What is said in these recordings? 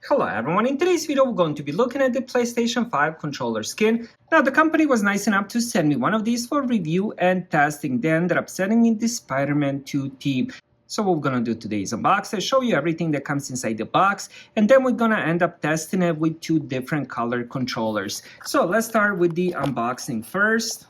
Hello everyone, in today's video we're going to be looking at the PlayStation 5 controller skin. Now the company was nice enough to send me one of these for review and testing. They ended up sending me the Spider-Man 2 team. So what we're gonna do today is unbox it, show you everything that comes inside the box, and then we're gonna end up testing it with two different color controllers. So let's start with the unboxing first.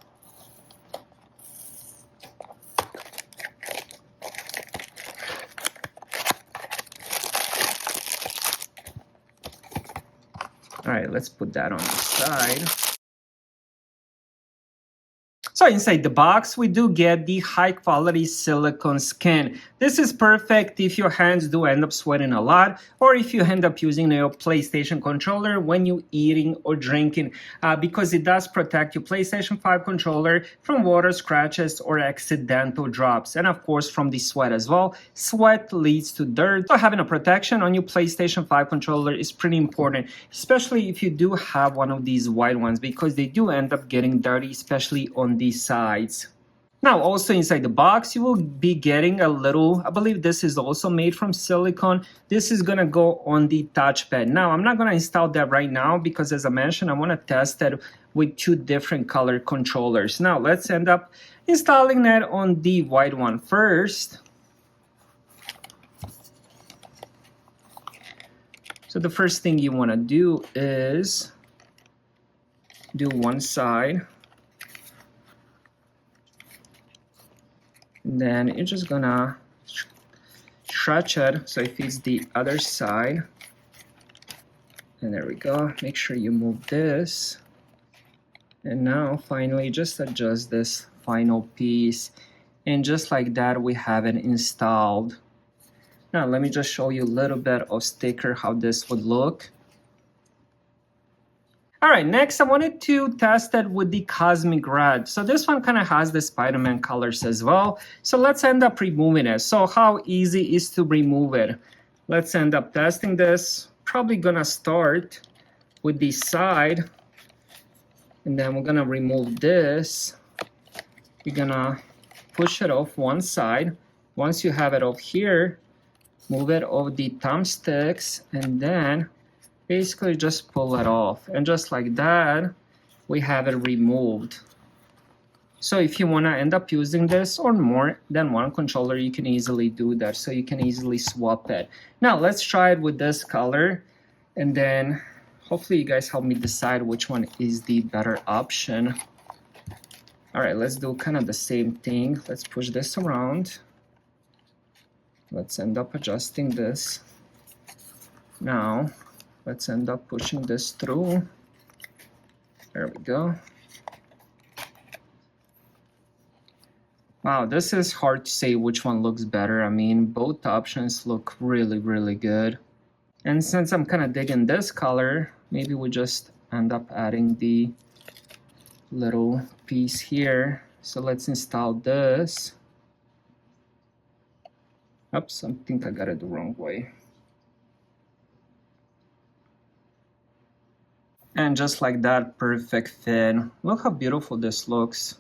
All right, let's put that on the side. So inside the box, we do get the high quality silicone skin. This is perfect if your hands do end up sweating a lot, or if you end up using your PlayStation controller when you're eating or drinking, because it does protect your PlayStation 5 controller from water scratches or accidental drops, and of course from the sweat as well. Sweat leads to dirt, so having a protection on your PlayStation 5 controller is pretty important, especially if you do have one of these white ones, because they do end up getting dirty, especially on the sides. Now also inside the box you will be getting a little, I believe this is also made from silicone. This is gonna go on the touchpad. Now I'm not gonna install that right now because, as I mentioned, I want to test it with two different color controllers. Now let's end up installing that on the white one first. So the first thing you want to do is do one side. Then you're just gonna stretch it so it fits the other side. And there we go. Make sure you move this. And now finally just adjust this final piece. And just like that, we have it installed. Now let me just show you a little bit of sticker how this would look. Alright, next I wanted to test it with the Cosmic Red. So this one kind of has the Spider-Man colors as well. So let's end up removing it. So how easy is to remove it? Let's end up testing this. Probably gonna start with the side. And then we're gonna remove this. We're gonna push it off one side. Once you have it off here, move it off the thumbsticks, and then basically just pull it off, and just like that we have it removed. So if you want to end up using this or more than one controller, you can easily do that, so you can easily swap it. Now let's try it with this color, and then hopefully you guys help me decide which one is the better option. All right, let's do kind of the same thing. Let's push this around. Let's end up adjusting this. Now let's end up pushing this through. There we go. Wow, this is hard to say which one looks better. I mean, both options look really, really good. And since I'm kind of digging this color, maybe we just end up adding the little piece here. So let's install this. Oops, I think I got it the wrong way. And just like that, perfect fit. Look how beautiful this looks.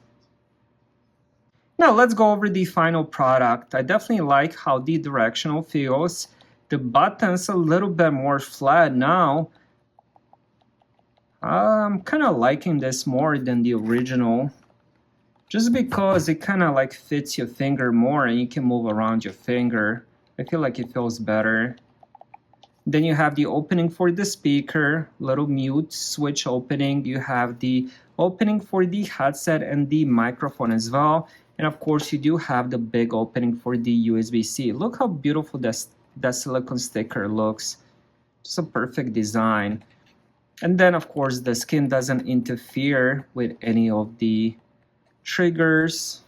Now let's go over the final product. I definitely like how the directional feels. The button's a little bit more flat now. I'm kind of liking this more than the original, just because it kind of like fits your finger more and you can move around your finger. I feel like it feels better. Then you have the opening for the speaker, little mute switch opening. You have the opening for the headset and the microphone as well. And of course, you do have the big opening for the USB-C. Look how beautiful that silicone sticker looks. Just a perfect design. And then of course, the skin doesn't interfere with any of the triggers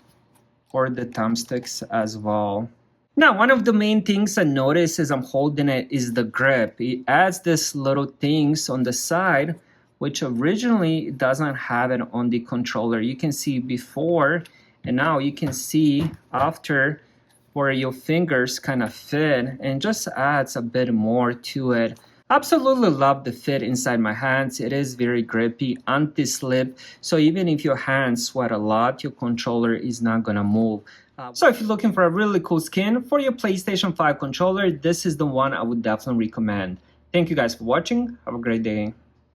or the thumbsticks as well. Now, one of the main things I notice as I'm holding it is the grip. It adds this little things on the side, which originally doesn't have it on the controller. You can see before, and now you can see after, where your fingers kind of fit, and just adds a bit more to it. Absolutely love the fit inside my hands. It is very grippy, anti-slip, so even if your hands sweat a lot, your controller is not gonna move. So if you're looking for a really cool skin for your PlayStation 5 controller, this is the one I would definitely recommend. Thank you guys for watching. Have a great day.